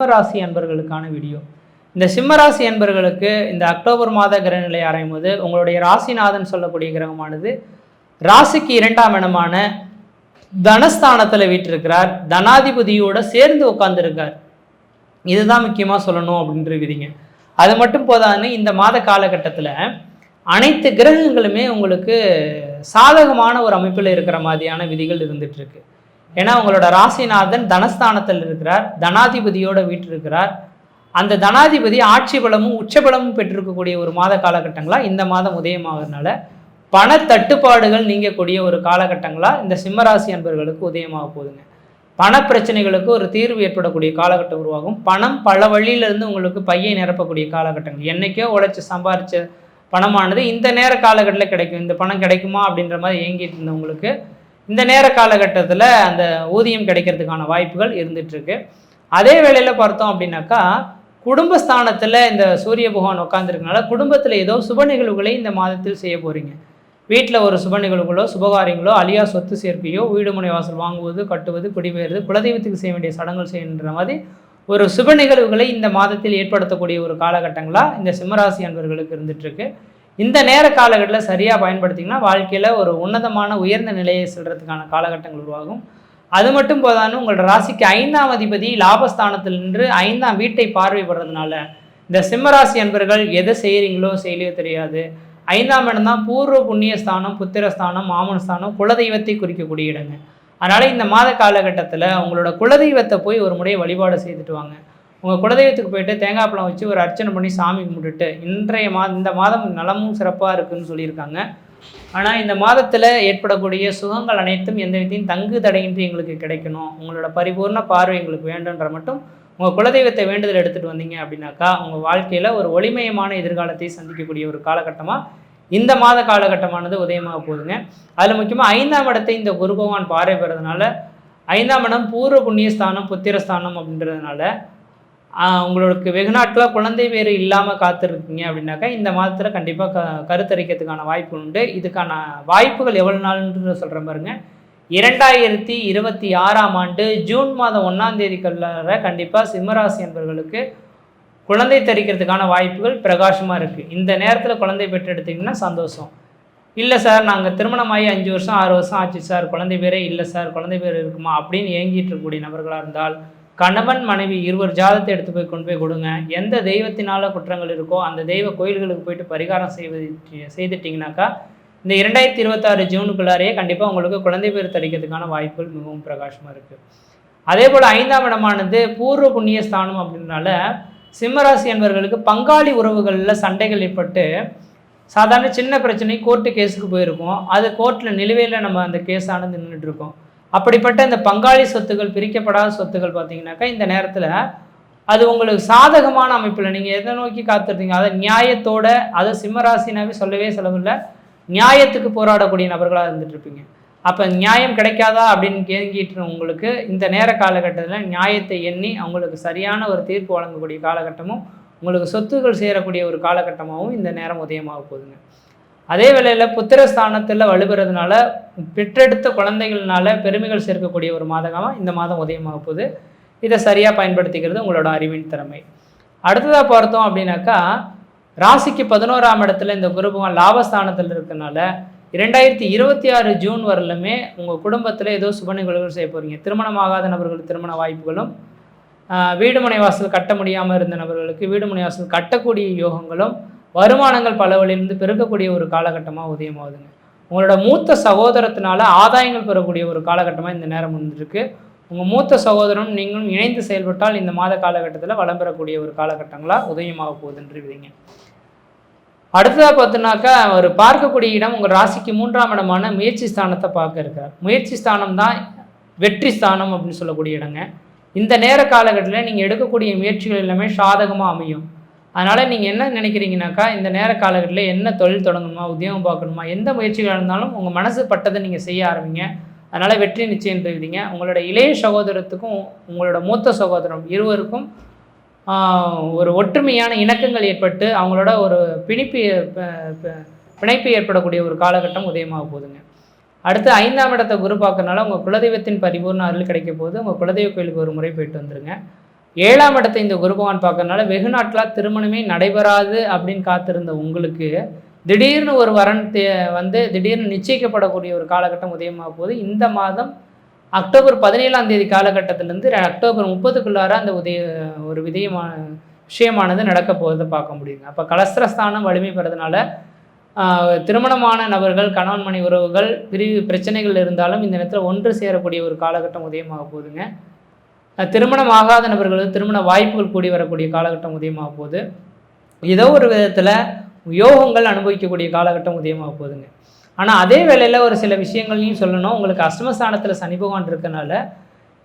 சிம்மராசி அன்பர்களுக்கான வீடியோ. இந்த சிம்மராசி அன்பர்களுக்கு இந்த அக்டோபர் மாத கிரகநிலை ஆராயும் போது உங்களுடைய ராசிநாதன் சொல்லக்கூடிய கிரகமானது ராசிக்கு 2ஆம் இடமான தனஸ்தானத்தில் வீற்றிருக்கிறார். தனாதிபதியோட சேர்ந்து உட்கார்ந்துருக்கார். இதுதான் முக்கியமாக சொல்லணும் அப்படின்ற விதிங்க. அது மட்டும் போதான்னு இந்த மாத காலகட்டத்தில் அனைத்து கிரகங்களுமே உங்களுக்கு சாதகமான ஒரு அமைப்பில் இருக்கிற மாதிரியான விதிகள் இருந்துட்டு இருக்கு. ஏன்னா உங்களோட ராசிநாதன் தனஸ்தானத்தில் இருக்கிறார், தனாதிபதியோட வீற்றிருக்கிறார். அந்த தனாதிபதி ஆட்சி பலமும் உச்சபலமும் பெற்றிருக்கக்கூடிய ஒரு மாத காலகட்டங்களாக இந்த மாதம் உதயமாகிறதுனால பண தட்டுப்பாடுகள் நீங்கக்கூடிய ஒரு காலகட்டங்களாக இந்த சிம்மராசி அன்பர்களுக்கு உதயமாக போகுதுங்க. பண பிரச்சனைகளுக்கு ஒரு தீர்வு ஏற்படக்கூடிய காலகட்டம் உருவாகும். பணம் பல வழியிலிருந்து உங்களுக்கு பையை நிரப்பக்கூடிய காலகட்டங்கள். என்னைக்கோ உழைச்சி சம்பாரிச்ச பணமானது இந்த நேர காலகட்டத்தில் கிடைக்கும். இந்த பணம் கிடைக்குமா அப்படின்ற மாதிரி ஏங்கிட்டு இருந்தவங்களுக்கு இந்த நேர காலகட்டத்தில் அந்த ஊதியம் கிடைக்கிறதுக்கான வாய்ப்புகள் இருந்துகிட்ருக்கு. அதே வேளையில் பார்த்தோம் அப்படின்னாக்கா குடும்பஸ்தானத்தில் இந்த சூரிய பகவான் உட்காந்துருக்கனால குடும்பத்தில் ஏதோ சுப நிகழ்வுகளை இந்த மாதத்தில் செய்ய போகிறீங்க. வீட்டில் ஒரு சுப நிகழ்வுகளோ சுபகாரியங்களோ அழியா சொத்து சேர்க்கையோ வீடு முனை வாசல் வாங்குவது கட்டுவது குடிபெயர்வது குலதெய்வத்துக்கு செய்ய வேண்டிய சடங்குகள் செய்யன்ற மாதிரி ஒரு சுப நிகழ்வுகளை இந்த மாதத்தில் ஏற்படுத்தக்கூடிய ஒரு காலகட்டங்களாக இந்த சிம்மராசி அன்பர்களுக்கு இருந்துகிட்ருக்கு. இந்த நேர காலகட்டத்தில் சரியாக பயன்படுத்திங்கன்னா வாழ்க்கையில் ஒரு உன்னதமான உயர்ந்த நிலையை செல்றதுக்கான காலகட்டங்கள் உருவாகும். அது மட்டும் போதான்னு உங்களோட ராசிக்கு 5ஆம் அதிபதி லாபஸ்தானத்தில் நின்று 5ஆம் வீட்டை பார்வைப்படுறதுனால இந்த சிம்மராசி அன்பர்கள் எதை செய்கிறீங்களோ செய்யலையோ தெரியாது. 5ஆம் இடம் தான் பூர்வ புண்ணிய ஸ்தானம், புத்திரஸ்தானம், மாமன் ஸ்தானம், குலதெய்வத்தை குறிக்கக்கூடிய இடங்க. அதனால் இந்த மாத காலகட்டத்தில் உங்களோட குலதெய்வத்தை போய் ஒரு முறை வழிபாடு செய்துட்டு வாங்க. உங்கள் குலதெய்வத்துக்கு போயிட்டு தேங்காய் பழம் வச்சு ஒரு அர்ச்சனை பண்ணி சாமி கும்பிட்டுட்டு இந்த மாதம் நலமும் சிறப்பாக இருக்குதுன்னு சொல்லியிருக்காங்க. ஆனால் இந்த மாதத்தில் ஏற்படக்கூடிய சுகங்கள் அனைத்தும் எந்த விதையும் தங்கு தடையின்றி எங்களுக்கு கிடைக்கணும், உங்களோட பரிபூர்ண பார்வை எங்களுக்கு வேண்டுன்ற மட்டும் உங்கள் குலதெய்வத்தை வேண்டுதல் எடுத்துகிட்டு வந்தீங்க அப்படின்னாக்கா உங்கள் வாழ்க்கையில் ஒரு ஒளிமயமான எதிர்காலத்தை சந்திக்கக்கூடிய ஒரு காலகட்டமாக இந்த மாத காலகட்டமானது உதயமாக போகுதுங்க. அதில் முக்கியமாக 5ஆம் இடத்தை இந்த குரு பகவான் பார்வை பெறதுனால 5ஆம் இடம் பூர்வ புண்ணியஸ்தானம் புத்திரஸ்தானம் அப்படின்றதுனால உங்களுக்கு வெகு நாட்களாக குழந்தை பேர் இல்லாமல் காத்திருக்கீங்க அப்படின்னாக்கா இந்த மாதத்தில் கண்டிப்பாக கருத்தரிக்கிறதுக்கான வாய்ப்பு உண்டு. இதுக்கான வாய்ப்புகள் எவ்வளோ நாள்ன்ற சொல்கிற பாருங்க. 2026ஆம் ஆண்டு ஜூன் மாதம் 1ஆம் தேதிக்குள்ளார கண்டிப்பாக சிம்மராசி என்பவர்களுக்கு குழந்தை தரிக்கிறதுக்கான வாய்ப்புகள் பிரகாசமாக இருக்குது. இந்த நேரத்தில் குழந்தை பெற்றெடுத்திங்கன்னா சந்தோஷம். இல்லை சார் நாங்கள் திருமணமாகி 5 வருஷம் 6 வருஷம் ஆச்சு சார், குழந்தை பேரே இல்லை சார், குழந்தை பேர் இருக்குமா அப்படின்னு ஏங்கிட்டு இருக்கக்கூடிய நபர்களாக இருந்தால் கணவன் மனைவி இருவர் ஜாதத்தை எடுத்து போய் கொண்டு போய் கொடுங்க. எந்த தெய்வத்தினால குற்றங்கள் இருக்கோ அந்த தெய்வ கோயில்களுக்கு போயிட்டு பரிகாரம் செய்துட்டிங்கனாக்கா இந்த 2026 ஜூனுக்குள்ளாரையே கண்டிப்பாக உங்களுக்கு குழந்தை பேர் தரிக்கிறதுக்கான வாய்ப்புகள் மிகவும் பிரகாசமாக இருக்குது. அதே போல் 5ஆம் இடமானது பூர்வ புண்ணிய ஸ்தானம் அப்படின்றனால சிம்மராசி என்பவர்களுக்கு பங்காளி உறவுகளில் சண்டைகள் ஏற்பட்டு சாதாரண சின்ன பிரச்சனை கோர்ட்டு கேஸுக்கு போயிருக்கோம். அது கோர்ட்டில் நிலுவையில் நம்ம அந்த கேஸானது நின்றுட்டு இருக்கோம். அப்படிப்பட்ட இந்த பங்காளி சொத்துக்கள் பிரிக்கப்படாத சொத்துக்கள் பார்த்தீங்கன்னாக்கா இந்த நேரத்தில் அது உங்களுக்கு சாதகமான அமைப்பில் நீங்கள் எதை நோக்கி காத்திருந்தீங்க அதை நியாயத்தோட, அதை சிம்மராசினாவே சொல்லவே செலவில்லை, நியாயத்துக்கு போராடக்கூடிய நபர்களாக இருந்துட்டு இருப்பீங்க. அப்போ நியாயம் கிடைக்காதா அப்படின்னு கேங்கிட்டு உங்களுக்கு இந்த நேர காலகட்டத்தில் நியாயத்தை எண்ணி அவங்களுக்கு சரியான ஒரு தீர்ப்பு வழங்கக்கூடிய காலகட்டமும் உங்களுக்கு சொத்துக்கள் சேரக்கூடிய ஒரு காலகட்டமாகவும் இந்த நேரம் உதயமாக போகுதுங்க. அதே வேளையில் புத்திரஸ்தானத்தில் வலுபெறதுனால பெற்றெடுத்த குழந்தைகள்னால பெருமைகள் சேர்க்கக்கூடிய ஒரு மாதமாக இந்த மாதம் உதயமாக போகுது. இதை சரியாக பயன்படுத்திக்கிறது உங்களோட அறிவின் திறமை. அடுத்ததாக பார்த்தோம் அப்படின்னாக்கா ராசிக்கு 11ஆம் இடத்துல இந்த குரு பகவான் லாபஸ்தானத்தில் இருக்கிறதுனால 2026 ஜூன் வரலுமே உங்கள் குடும்பத்தில் ஏதோ சுப நிகழ்வுகள் செய்ய போகிறீங்க. திருமணமாகாத நபர்களுக்கு திருமண வாய்ப்புகளும், வீடு மனை வாசல் கட்ட முடியாமல் இருந்த நபர்களுக்கு வீடு மனை வாசல் கட்டக்கூடிய யோகங்களும், வருமானங்கள் பல வழியிலிருந்து பெருக்கக்கூடிய ஒரு காலகட்டமாக உதயமாகுதுங்க. உங்களோட மூத்த சகோதரத்தினால ஆதாயங்கள் பெறக்கூடிய ஒரு காலகட்டமாக இந்த நேரம் வந்துருக்கு. உங்கள் மூத்த சகோதரனும் நீங்களும் இணைந்து செயல்பட்டால் இந்த மாத காலகட்டத்தில் வளம் பெறக்கூடிய ஒரு காலகட்டங்களாக உதயமாக போகுதுன்று விதிங்க. அடுத்ததாக பார்த்தோன்னாக்கா ஒரு பார்க்கக்கூடிய இடம் உங்கள் ராசிக்கு 3ஆம் இடமான முயற்சி ஸ்தானத்தை பார்க்க இருக்கிறார். முயற்சி ஸ்தானம் தான் வெற்றி ஸ்தானம் அப்படின்னு சொல்லக்கூடிய இடங்க. இந்த நேர காலகட்டத்தில் நீங்கள் எடுக்கக்கூடிய முயற்சிகள் எல்லாமே சாதகமாக அமையும். அதனால் நீங்கள் என்ன நினைக்கிறீங்கனாக்கா இந்த நேர காலகட்டத்தில் என்ன தொழில் தொடங்கணுமா, உத்தியோகம் பார்க்கணுமா, எந்த முயற்சிகள் இருந்தாலும் உங்கள் மனசு பட்டதை நீங்கள் செய்ய ஆரம்பிங்க. அதனால் வெற்றி நிச்சயம் தெரிவிங்க. உங்களோட இளைய சகோதரத்துக்கும் உங்களோட மூத்த சகோதரம் இருவருக்கும் ஒரு ஒற்றுமையான இணக்கங்கள் ஏற்பட்டு அவங்களோட ஒரு பிணைப்பு ஏற்படக்கூடிய ஒரு காலகட்டம் உதயமாக போகுதுங்க. அடுத்து 5ஆம் இடத்தை குரு பார்க்கறனால உங்கள் குலதெய்வத்தின் பரிபூர்ண அருள் கிடைக்க போது உங்கள் குலதெய்வ கோயிலுக்கு ஒரு முறை போயிட்டு வந்துருங்க. 7ஆம் இடத்தை இந்த குரு பகவான் பார்க்கறதுனால வெகு நாட்களாக திருமணமே நடைபெறாது அப்படின்னு காத்திருந்த உங்களுக்கு திடீர்னு ஒரு வரன் வந்து திடீர்னு நிச்சயிக்கப்படக்கூடிய ஒரு காலகட்டம் உதயமாக போகுது. இந்த மாதம் அக்டோபர் 17ஆம் தேதி காலகட்டத்திலேருந்து அக்டோபர் 30க்குள்ளார அந்த ஒரு விஷயமானது நடக்க போகிறத பார்க்க முடியுங்க. அப்போ கலஸ்திரஸ்தானம் வலிமை பெறதுனால திருமணமான நபர்கள், கணவன் மனைவி உறவுகள், பிரச்சனைகள் இருந்தாலும் இந்த நேரத்தில் ஒன்று சேரக்கூடிய ஒரு காலகட்டம் உதயமாக போகுதுங்க. திருமணம் ஆகாத நபர்களுக்கு திருமண வாய்ப்புகள் கூடி வரக்கூடிய காலகட்டம் உதயமாக போகுது. ஏதோ ஒரு விதத்தில் யோகங்கள் அனுபவிக்கக்கூடிய காலகட்டம் உதயமாக போகுதுங்க. ஆனால் அதே வேளையில் ஒரு சில விஷயங்களையும் சொல்லணும். உங்களுக்கு அஷ்டமஸ்தானத்தில் சனி பகவான் இருக்கனால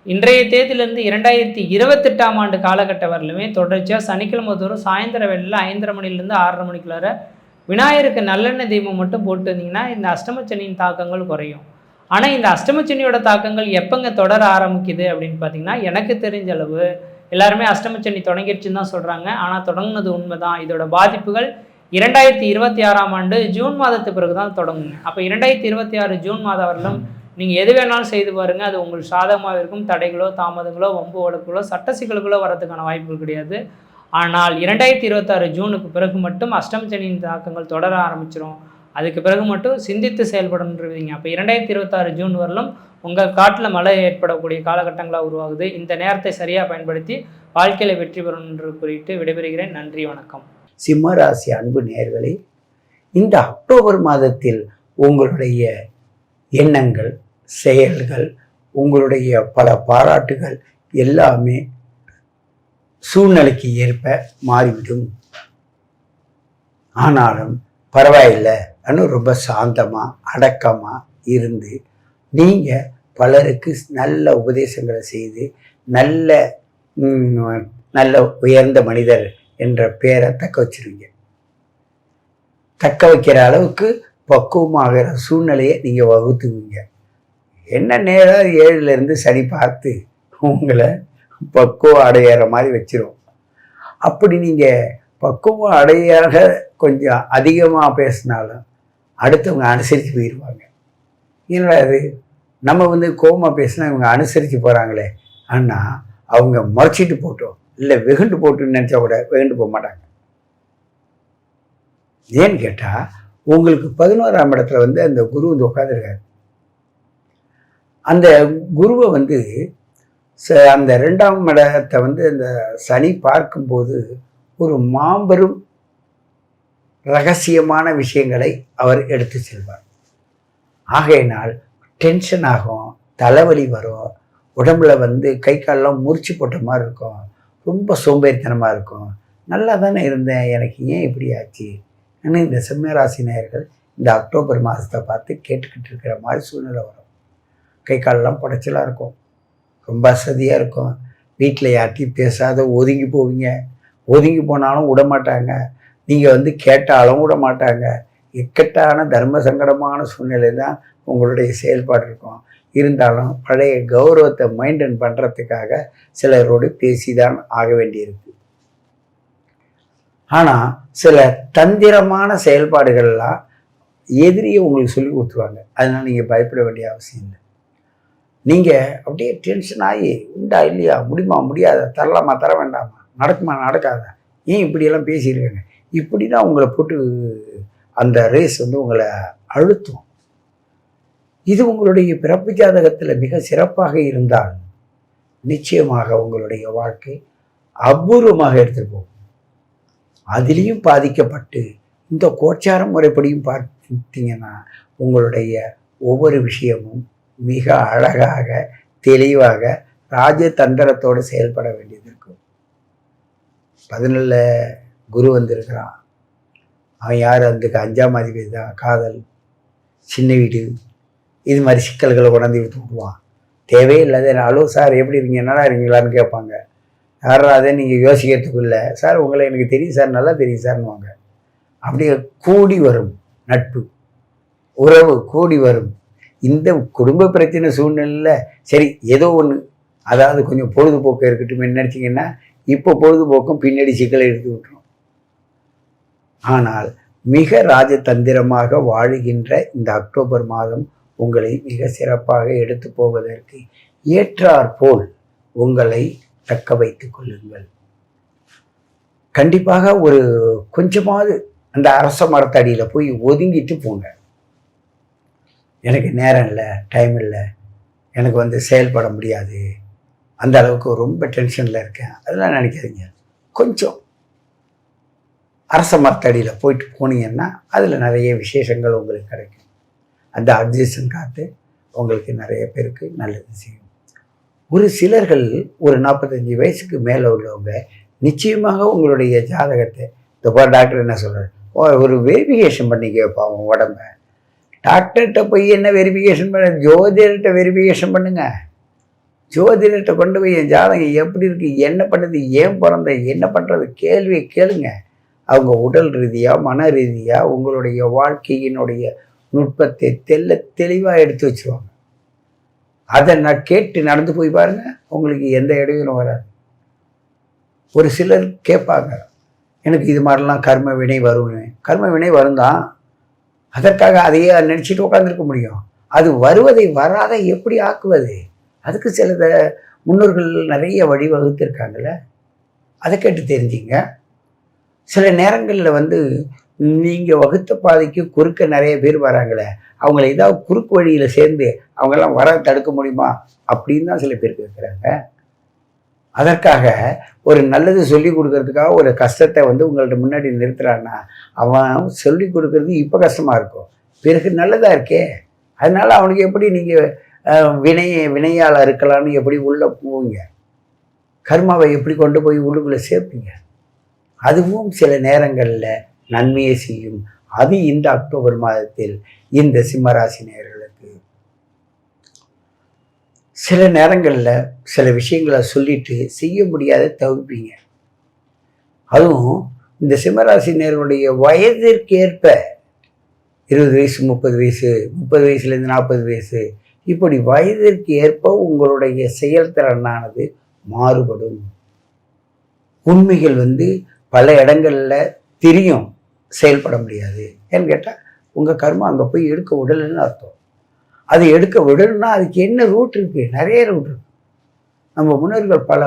இன்றைய தேதியிலிருந்து 2028ஆம் ஆண்டு காலகட்டம் வரலுமே தொடர்ச்சியாக சனிக்கிழமை தோறும் சாயந்தர வேளையில் 5:30 மணிலேருந்து 6:30 மணிக்குள்ளார விநாயகருக்கு நல்லெண்ணெய் தீபம் மட்டும் போட்டு வந்தீங்கன்னா இந்த அஷ்டமச்சனியின் தாக்கங்கள் குறையும். ஆனால் இந்த அஷ்டமச்சனியோட தாக்கங்கள் எப்போங்க தொடர ஆரம்பிக்குது அப்படின்னு பார்த்தீங்கன்னா, எனக்கு தெரிஞ்ச அளவு எல்லாருமே அஷ்டமச்சனி தொடங்கிடுச்சுன்னு தான் சொல்கிறாங்க. ஆனால் தொடங்கினது உண்மை தான். இதோட பாதிப்புகள் 2026ஆம் ஆண்டு ஜூன் மாதத்து பிறகு தான் தொடங்குங்க. அப்போ 2026 ஜூன் மாதம் வரலும் நீங்கள் எது வேணாலும் செய்து பாருங்கள், அது உங்களுக்கு சாதகமாக இருக்கும். தடைகளோ தாமதங்களோ வம்பு வழக்குகளோ சட்ட சிக்கல்களோ வரதுக்கான வாய்ப்புகள் கிடையாது. ஆனால் 2026 ஜூனுக்கு பிறகு மட்டும் அஷ்டமச்சனியின் தாக்கங்கள் தொடர ஆரம்பிச்சிடும். அதுக்கு பிறகு மட்டும் சிந்தித்து செயல்படணுன்றீங்க. அப்போ 2026 ஜூன் வரலும் உங்கள் காட்டில் மழை ஏற்படக்கூடிய காலகட்டங்களாக உருவாகுது. இந்த நேரத்தை சரியாக பயன்படுத்தி வாழ்க்கையில் வெற்றி பெறணுன்று குறித்து விடைபெறுகிறேன். நன்றி, வணக்கம். சிம்மராசி அன்பு நேயர்களே, இந்த அக்டோபர் மாதத்தில் உங்களுடைய எண்ணங்கள், செயல்கள், உங்களுடைய பல பாராட்டுகள் எல்லாமே சூழ்நிலைக்கு ஏற்ப மாறிவிடும். ஆனாலும் பரவாயில்லை அப்படின்னு ரொம்ப சாந்தமாக அடக்கமாக இருந்து நீங்கள் பலருக்கு நல்ல உபதேசங்களை செய்து நல்ல உயர்ந்த மனிதர் என்ற பேரை தக்க வச்சிருவீங்க. தக்க வைக்கிற அளவுக்கு பக்குவமாகிற சூழ்நிலையை நீங்கள் வகுத்துவீங்க. என்ன நேரம் 7லேருந்து சனி பார்த்து உங்களை பக்குவம் அடையிற மாதிரி வச்சிரும். அப்படி நீங்கள் பக்குவம் அடையாக கொஞ்சம் அதிகமாக பேசினாலும் அடுத்தவங்க அனுசரித்து போயிடுவாங்க. ஏன்னா அது நம்ம கோபமாக பேசினா இவங்க அனுசரித்து போகிறாங்களே, ஆனால் அவங்க முறைச்சிட்டு போட்டோம் இல்லை வெகுண்டு போட்டுன்னு நினச்சா கூட வெகுண்டு போக மாட்டாங்க. ஏன்னு கேட்டால் உங்களுக்கு 11ஆம் இடத்துல அந்த குரு உட்காந்துருக்காரு. அந்த குருவை அந்த 2ஆம் இடத்தை அந்த சனி பார்க்கும்போது ஒரு மாபெரும் ரகசியமான விஷயங்களை அவர் எடுத்து செல்வார். ஆகையினால் டென்ஷன் ஆகும், தலைவலி வரும், உடம்புல கை காலெல்லாம் முறிச்சு போட்ட மாதிரி இருக்கும், ரொம்ப சோம்பேறித்தனமாக இருக்கும். நல்லா தானே இருந்தேன், எனக்கு ஏன் இப்படி ஆச்சு? ஆனால் இந்த சிம்மராசி நேயர்கள் இந்த அக்டோபர் மாதத்தை பார்த்து கேட்டுக்கிட்டு இருக்கிற மாதிரி சூழ்நிலை வரும். கை காலெல்லாம் புடைச்சலாக இருக்கும், ரொம்ப அசதியாக இருக்கும். வீட்டில் யார்ட்டையும் பேசாத ஒதுங்கி போவீங்க. ஒதுங்கி போனாலும் விட மாட்டாங்க, நீங்கள் கேட்டாலும் விட மாட்டாங்க. இக்கட்டான தர்ம சங்கடமான சூழ்நிலை தான் உங்களுடைய செயல்பாடு இருக்கும். இருந்தாலும் பழைய கௌரவத்தை மெயின்டைன் பண்ணுறதுக்காக சிலரோடு பேசிதான் ஆக வேண்டியிருக்கு. ஆனால் சில தந்திரமான செயல்பாடுகள்லாம் எதிரியை உங்களுக்கு சொல்லி கொடுத்துருவாங்க. அதனால் நீங்கள் பயப்பட வேண்டிய அவசியம் இல்லை. நீங்கள் அப்படியே டென்ஷன் ஆகி உண்டா இல்லையா, முடியுமா முடியாத, தரலாமா தர வேண்டாமா, நடக்குமா நடக்காதா, ஏன் இப்படியெல்லாம் பேசியிருக்காங்க, இப்படி தான் உங்களை போட்டு அந்த ரேஸ் உங்களை அழுத்தும். இது உங்களுடைய பிறப்பு ஜாதகத்தில் மிக சிறப்பாக இருந்தால் நிச்சயமாக உங்களுடைய வாழ்க்கை அபூர்வமாக எடுத்துட்டு போகும். அதிலையும் பாதிக்கப்பட்டு இந்த கோச்சார முறைப்படியும் பார்த்தீங்கன்னா உங்களுடைய ஒவ்வொரு விஷயமும் மிக அழகாக தெளிவாக ராஜதந்திரத்தோடு செயல்பட வேண்டியது இருக்கும். 11 குரு வந்திருக்கிறான். அவன் யார்? 5ஆம் அதிபதி தான். காதல், சின்ன வீடு, இது மாதிரி சிக்கல்களை கொண்டாந்து விட்டுவிடுவான். தேவையில்லாத ஹலோ சார் எப்படி இருக்கீங்க, என்னடா இருக்கீங்களான்னு கேட்பாங்க. யாரும் அதை நீங்கள் யோசிக்கிறதுக்குள்ள சார் உங்களை எனக்கு தெரியும் சார், நல்லா தெரியும் சார்னுவாங்க. அப்படியே கூடி வரும் நட்பு, உறவு கூடி வரும். இந்த குடும்ப பிரச்சனை சூழ்நிலையில் சரி ஏதோ ஒன்று, அதாவது கொஞ்சம் பொழுதுபோக்கு இருக்கட்டும் நினச்சிங்கன்னா இப்போ பொழுதுபோக்கும் பின்னாடி சிக்கலை எடுத்து விட்டுரும். ஆனால் மிக ராஜதந்திரமாக வாழுகின்ற இந்த அக்டோபர் மாதம் உங்களை மிக சிறப்பாக எடுத்து போவதற்கு ஏற்றாற்போல் உங்களை தக்க வைத்துக் கொள்ளுங்கள். கண்டிப்பாக ஒரு கொஞ்சமாவது அந்த அரச மரத்தடியில் போய் ஒதுங்கிட்டு போங்க. எனக்கு நேரம் இல்லை, டைம் இல்லை, எனக்கு செயல்பட முடியாது, அந்த அளவுக்கு ரொம்ப டென்ஷனில் இருக்கேன், அதெல்லாம் நினைக்காதீங்க. கொஞ்சம் அரச மரத்தடியில் போயிட்டு போனீங்கன்னா அதில் நிறைய விசேஷங்கள் உங்களுக்கு கிடைக்கும். அந்த ஆக்சிஜன் காற்று உங்களுக்கு நிறைய பேருக்கு நல்லது செய்யும். ஒரு சிலர்கள் ஒரு 45 வயசுக்கு மேலே உள்ளவங்க நிச்சயமாக உங்களுடைய ஜாதகத்தை டாக்டர் என்ன சொல்கிறார், ஒரு வெரிஃபிகேஷன் பண்ணிக்கப்பா உன் உடம்ப. டாக்டர்கிட்ட போய் என்ன வெரிஃபிகேஷன் பண்ண, ஜோதிடர்கிட்ட வெரிஃபிகேஷன் பண்ணுங்க. ஜோதிடர்கிட்ட கொண்டு போய் என் ஜாதகம் எப்படி இருக்குது, என்ன பண்ணுது, ஏன் பிறந்த, என்ன பண்ணுறது கேள்வியை கேளுங்க. அவங்க உடல் ரீதியாக மன ரீதியாக உங்களுடைய வாழ்க்கையினுடைய நுட்பத்தை தெளிவாக எடுத்து வச்சுருவாங்க. அதை நான் கேட்டு நடந்து போய் பாருங்கள், உங்களுக்கு எந்த இடையூறும் வராது. ஒரு சிலர் கேட்பாங்க, எனக்கு இது மாதிரிலாம் கர்ம வினை வருவேன். கர்ம வினை வருந்தான், அதற்காக அதையே நினச்சிட்டு உட்காந்துருக்க முடியும். அது வருவதை வராத எப்படி ஆக்குவது, அதுக்கு சில முன்னோர்கள் நிறைய வழிவகுத்திருக்காங்கல்ல, அதை கேட்டு தெரிஞ்சிங்க. சில நேரங்களில் நீங்கள் வகுத்த பாதைக்கு குறுக்க நிறைய பேர் வராங்களே, அவங்கள ஏதாவது குறுக்கு வழியில் சேர்ந்து அவங்கெல்லாம் வர தடுக்க முடியுமா அப்படின்னு தான் சில பேர் கேட்குறாங்க. அதற்காக ஒரு நல்லது சொல்லி கொடுக்கறதுக்காக ஒரு கஷ்டத்தை உங்கள்ட்ட முன்னாடி நிறுத்துறான்னா அவன் சொல்லி கொடுக்கறது இப்போ கஷ்டமாக இருக்கும், பிறகு நல்லதாக இருக்கே. அதனால் அவனுக்கு எப்படி நீங்கள் வினையால் இருக்கலான்னு எப்படி உள்ளே போவீங்க, கர்மாவை எப்படி கொண்டு போய் உள்ளுக்குள்ளே சேர்ப்பீங்க. அதுவும் சில நேரங்களில் நன்மையை செய்யும். அது இந்த அக்டோபர் மாதத்தில் இந்த சிம்மராசி நேயர்களுக்கு சில நேரங்களில் சில விஷயங்களை சொல்லிட்டு செய்ய முடியாத தவிர்ப்பீங்க. அதுவும் இந்த சிம்மராசி நேயர்களுடைய வயதிற்கேற்ப 20 வயசு 30 வயசு 30 வயசுலேருந்து 40 வயசு இப்படி வயதிற்கு ஏற்ப உங்களுடைய செயல்திறனானது மாறுபடும். உண்மைகள் பல இடங்களில் தெரியும், செயல்பட முடியாது. ஏன்னு கேட்டால் உங்கள் கர்மா அங்கே போய் எடுக்க விடலைன்னு அர்த்தம். அது எடுக்க விடணும்னா அதுக்கு என்ன ரூட் இருக்குது, நிறைய ரூட் இருக்குது. நம்ம முன்னோர்கள் பல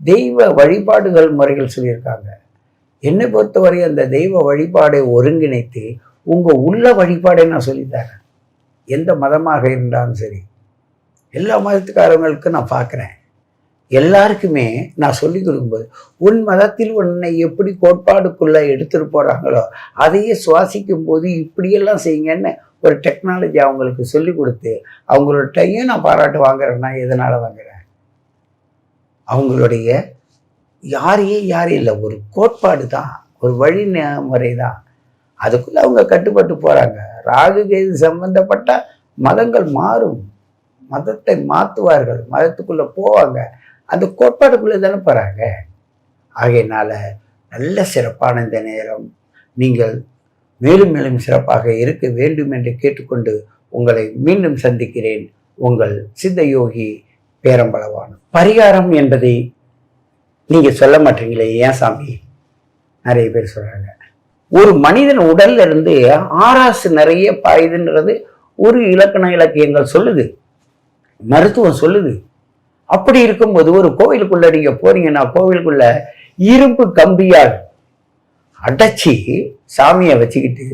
தெய்வ வழிபாடுகள் முறைகள் சொல்லியிருக்காங்க. என்னை பொறுத்தவரை அந்த தெய்வ வழிபாடை ஒருங்கிணைத்து உங்கள் உள்ள வழிபாடை நான் சொல்லித்தரேன். எந்த மதமாக இருந்தாலும் சரி, எல்லா மதத்துக்காரங்களுக்கும் நான் பார்க்குறேன். எல்லாருக்குமே நான் சொல்லி கொடுக்கும்போது உன் மதத்தில் உன்னை எப்படி கோட்பாடுக்குள்ளே எடுத்துகிட்டு போகிறாங்களோ அதையே சுவாசிக்கும் போது இப்படியெல்லாம் செய்யுங்கன்னு ஒரு டெக்னாலஜி அவங்களுக்கு சொல்லி கொடுத்து அவங்களோட டையும் நான் பாராட்டு வாங்குறேன்னா எதனால் வாங்குறேன், அவங்களுடைய யாரும் இல்லை, ஒரு கோட்பாடு தான், ஒரு வழி முறை தான். அதுக்குள்ளே அவங்க கட்டுப்பட்டு போகிறாங்க. ராகு கேது சம்பந்தப்பட்ட மதங்கள் மாறும், மதத்தை மாற்றுவார்கள், மதத்துக்குள்ளே போவாங்க, அந்த கோட்பாடுக்குள்ளே தானே போகிறாங்க. ஆகையினால நல்ல சிறப்பான இந்த நேரம் நீங்கள் மேலும் மேலும் சிறப்பாக இருக்க வேண்டும் என்று கேட்டுக்கொண்டு உங்களை மீண்டும் சந்திக்கிறேன். உங்கள் சித்த யோகி பேரம்பளவான். பரிகாரம் என்பதை நீங்கள் சொல்ல மாட்டீங்களே, ஏன் சாமி? நிறைய பேர் சொல்கிறாங்க. ஒரு மனிதன் உடல்ல இருந்து ஆராசு நிறைய பாயுதுன்றது ஒரு இலக்கியங்கள் சொல்லுது, மருத்துவம் சொல்லுது. அப்படி இருக்கும்போது ஒரு கோவிலுக்குள்ள நீங்க போறீங்கன்னா கோவிலுக்குள்ள இரும்பு கம்பியால் அடைச்சி சாமியை வச்சுக்கிட்டு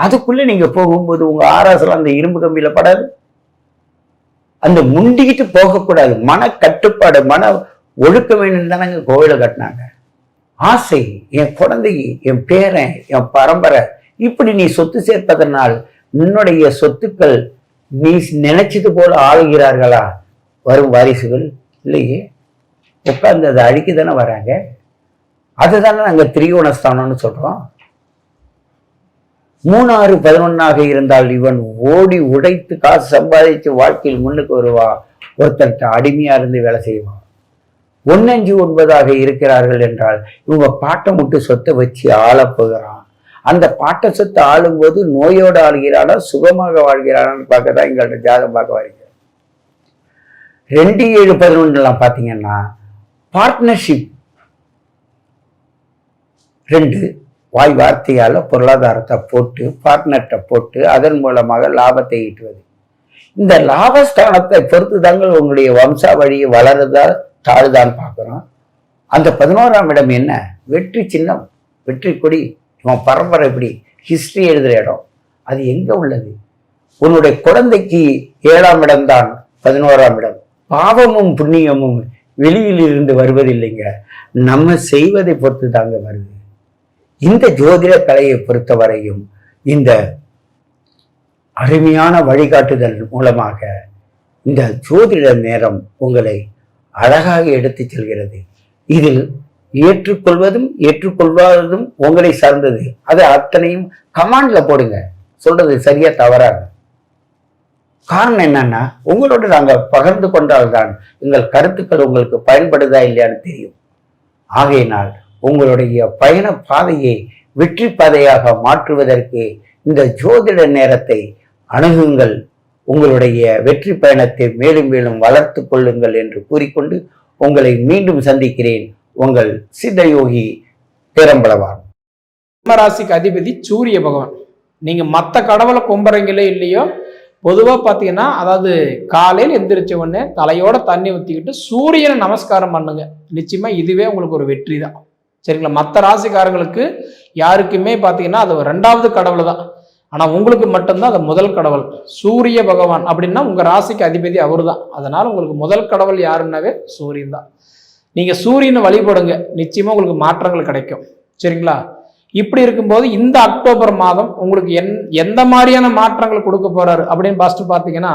அதுக்குள்ள நீங்க போகும்போது உங்க ஆராசலாம் அந்த இரும்பு கம்பியில படாது. அந்த முண்டிக்கிட்டு போகக்கூடாது, மன கட்டுப்பாடு, மன ஒழுக்க வேணும் தானங்க கோவிலை கட்டினாங்க. ஆசை, என் குழந்தைக்கு, என் பேரன், என் பரம்பரை, இப்படி நீ சொத்து சேர்ப்பதனால் உன்னுடைய சொத்துக்கள் நீ நினைச்சது போல ஆளுகிறார்களா வரும் வாரிசுகள்? இல்லையே, உட்கார்ந்து அதை அழிக்க தானே வராங்க. அதுதானே நாங்கள் திரிகோணஸ்தானம்னு சொல்றோம். 3, 6, 11 இருந்தால் இவன் ஓடி உடைத்து காசு சம்பாதிச்சு வாழ்க்கையில் முன்னுக்கு வருவான். ஒருத்தர்கிட்ட அடிமையா இருந்து வேலை செய்வான். 1, 5, 9 இருக்கிறார்கள் என்றால் இவங்க பாட்டை முட்டு சொத்தை வச்சு ஆள போகிறான். அந்த பாட்டை சொத்தை ஆளும்போது நோயோடு ஆளுகிறானா சுகமாக வாழ்கிறானான்னு பார்க்க தான் எங்கள்கிட்ட ஜாதகம் பார்க்க வரீங்க. 2, 7, 11 பார்த்தீங்கன்னா பார்ட்னர்ஷிப் 2 வாய் வார்த்தையால் பொருளாதாரத்தை போட்டு பார்ட்னர்கிட்ட போட்டு அதன் மூலமாக லாபத்தை ஈட்டுவது. இந்த லாபஸ்தானத்தை பொறுத்து தாங்கள் உங்களுடைய வம்சாவழியை வளருதா தாழ்தான் பார்க்குறோம். அந்த 11ஆம் இடம் என்ன? வெற்றி சின்னம், வெற்றி கொடி, இவன் பரம்பரை எப்படி ஹிஸ்டரி எழுதுகிற இடம். அது எங்கே உள்ளது? உன்னுடைய குழந்தைக்கு 7ஆம் இடம்தான் 11ஆம் இடம். பாவமும் புண்ணியமும் வெளியில் இருந்து வருவதில்லைங்க, நம்ம செய்வதை பொறுத்து தாங்க வருது. இந்த ஜோதிட கலையை பொறுத்தவரையும் இந்த அருமையான வழிகாட்டுதல் மூலமாக இந்த ஜோதிட நேரம் உங்களை அழகாக எடுத்து செல்கிறது. இதில் ஏற்றுக்கொள்வதும் ஏற்றுக்கொள்வாததும் உங்களை சார்ந்தது. அதை அத்தனையும் கமாண்ட்ல போடுங்க, சொல்றது சரியா தவறாக. காரணம் என்னன்னா, உங்களோடு நாங்கள் பகிர்ந்து கொண்டால்தான் எங்கள் கருத்துக்கள் உங்களுக்கு பயன்படுதா இல்லையான்னு தெரியும். ஆகையினால் உங்களுடைய பயண பாதையை வெற்றி பாதையாக மாற்றுவதற்கு இந்த ஜோதிட நேரத்தை அணுகுங்கள். உங்களுடைய வெற்றி பயணத்தை மேலும் மேலும் வளர்த்து கொள்ளுங்கள் என்று கூறிக்கொண்டு உங்களை மீண்டும் சந்திக்கிறேன். உங்கள் சித்தயோகி பேரம்பளவான். சிம்மராசிக்கு அதிபதி சூரிய பகவான். நீங்க மற்ற கடவுளை கும்புறீங்களோ இல்லையோ, பொதுவாக பார்த்தீங்கன்னா, அதாவது காலையில் எந்திரிச்ச உடனே தலையோட தண்ணி ஊற்றிக்கிட்டு சூரியனை நமஸ்காரம் பண்ணுங்க. நிச்சயமா இதுவே உங்களுக்கு ஒரு வெற்றி தான். சரிங்களா? மற்ற ராசிக்காரங்களுக்கு யாருக்குமே பார்த்தீங்கன்னா அது 2வது கடவுள் தான். ஆனால் உங்களுக்கு மட்டும்தான் அது முதல் கடவுள். சூரிய பகவான் அப்படின்னா உங்கள் ராசிக்கு அதிபதி அவர் தான். அதனால் உங்களுக்கு முதல் கடவுள் யாருன்னாவே சூரியன் தான். நீங்கள் சூரியனை வழிபடுங்க, நிச்சயமாக உங்களுக்கு மாற்றங்கள் கிடைக்கும். சரிங்களா? இப்படி இருக்கும்போது இந்த அக்டோபர் மாதம் உங்களுக்கு எந்த மாதிரியான மாற்றங்கள் கொடுக்க போறாரு அப்படின்னு ஃபர்ஸ்ட் பார்த்தீங்கன்னா,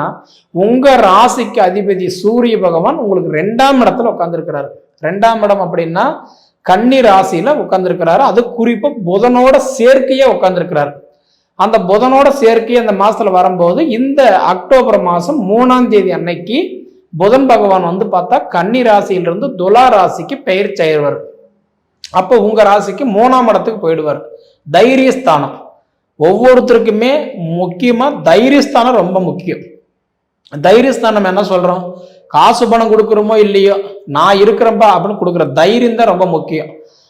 உங்கள் ராசிக்கு அதிபதி சூரிய பகவான் உங்களுக்கு 2ஆம் இடத்துல உட்காந்துருக்கிறாரு. 2ஆம் இடம் அப்படின்னா கன்னி ராசியில உட்காந்துருக்கிறாரு. அது குறிப்பாக புதனோட சேர்க்கையே உட்காந்துருக்கிறாரு. அந்த புதனோட சேர்க்கை அந்த மாசத்துல வரும்போது இந்த அக்டோபர் மாதம் 3ஆம் தேதி அன்னைக்கு புதன் பகவான் வந்து பார்த்தா கன்னி ராசியிலிருந்து துலா ராசிக்கு பெயர் செய்வார். அப்போ உங்க ராசிக்கு 3ஆம் இடத்துக்கு போயிடுவார். தைரியஸ்தானம் ஒவ்வொருத்தருக்குமே முக்கியமா தைரியஸ்தானம் ரொம்ப முக்கியம். தைரியஸ்தானம் என்ன சொல்றோம்? காசு பணம் கொடுக்குறோமோ இல்லையோ, நான் இருக்கிறப்பா அப்படின்னு கொடுக்குற தைரியம் தான் ரொம்ப முக்கியம்.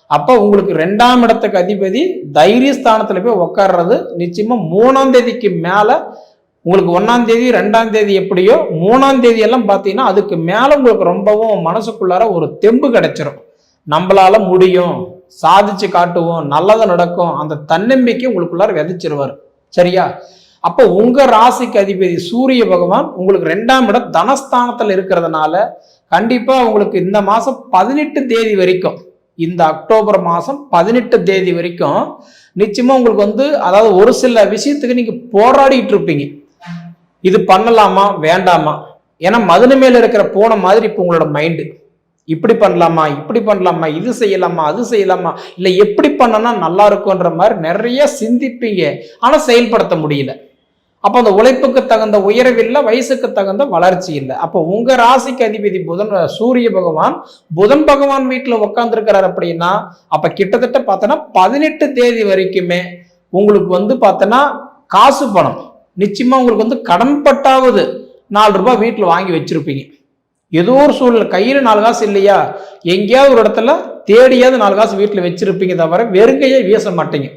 அப்போ உங்களுக்கு 2ஆம் இடத்துக்கு அதிபதி தைரியஸ்தானத்துல போய் உட்கார்றது நிச்சயமா 3ஆம் தேதிக்கு மேல உங்களுக்கு 1ஆம் தேதி 2ஆம் தேதி எப்படியோ 3ஆம் தேதி எல்லாம் பார்த்தீங்கன்னா அதுக்கு மேல உங்களுக்கு ரொம்பவும் மனசுக்குள்ளார ஒரு தெம்பு கிடைச்சிரும். நம்மளால முடியும், சாதிச்சு காட்டுவோம், நல்லது நடக்கும், அந்த தன்னம்பிக்கை உங்களுக்குள்ளார விதைச்சிருவார். சரியா? அப்போ உங்க ராசிக்கு அதிபதி சூரிய பகவான் உங்களுக்கு 2ஆம் இடம் தனஸ்தானத்துல இருக்கிறதுனால கண்டிப்பா உங்களுக்கு இந்த மாசம் 18 தேதி வரைக்கும், இந்த அக்டோபர் மாதம் 18 தேதி வரைக்கும் நிச்சயமா உங்களுக்கு வந்து அதாவது ஒரு சில விஷயத்துக்கு நீங்க போராடிட்டு இருப்பீங்க. இது பண்ணலாமா வேண்டாமா? ஏன்னா மதுரை மேல இருக்கிற போன மாதிரி இப்போ உங்களோட மைண்டு இப்படி பண்ணலாமா, இப்படி பண்ணலாமா, இது செய்யலாமா, அது செய்யலாமா, இல்லை எப்படி பண்ணனா நல்லா இருக்கும்ன்ற மாதிரி நிறைய சிந்திப்பீங்க. ஆனா செயல்படுத்த முடியல. அப்போ அந்த உழைப்புக்கு தகுந்த உயர்வு இல்லை, வயசுக்கு தகுந்த வளர்ச்சி இல்லை. அப்போ உங்க ராசிக்கு அதிபதி சூரிய பகவான் புதன் பகவான் வீட்டுல உட்கார்ந்துருக்கிறார் அப்படின்னா அப்ப கிட்டத்தட்ட பார்த்தோன்னா 18 தேதி வரைக்குமே உங்களுக்கு வந்து பார்த்தோன்னா காசு பணம் நிச்சயமா உங்களுக்கு வந்து கடன்பட்டாவது 4 ரூபாய் வீட்டுல வாங்கி வச்சிருப்பீங்க. ஏதோ ஒரு சூழ்நிலை கையில 4 காசு இல்லையா, எங்கேயாவது ஒரு இடத்துல தேடியாவது 4 காசு வீட்டுல வச்சிருப்பீங்க, தவிர வெறுங்கையே வீச மாட்டீங்க.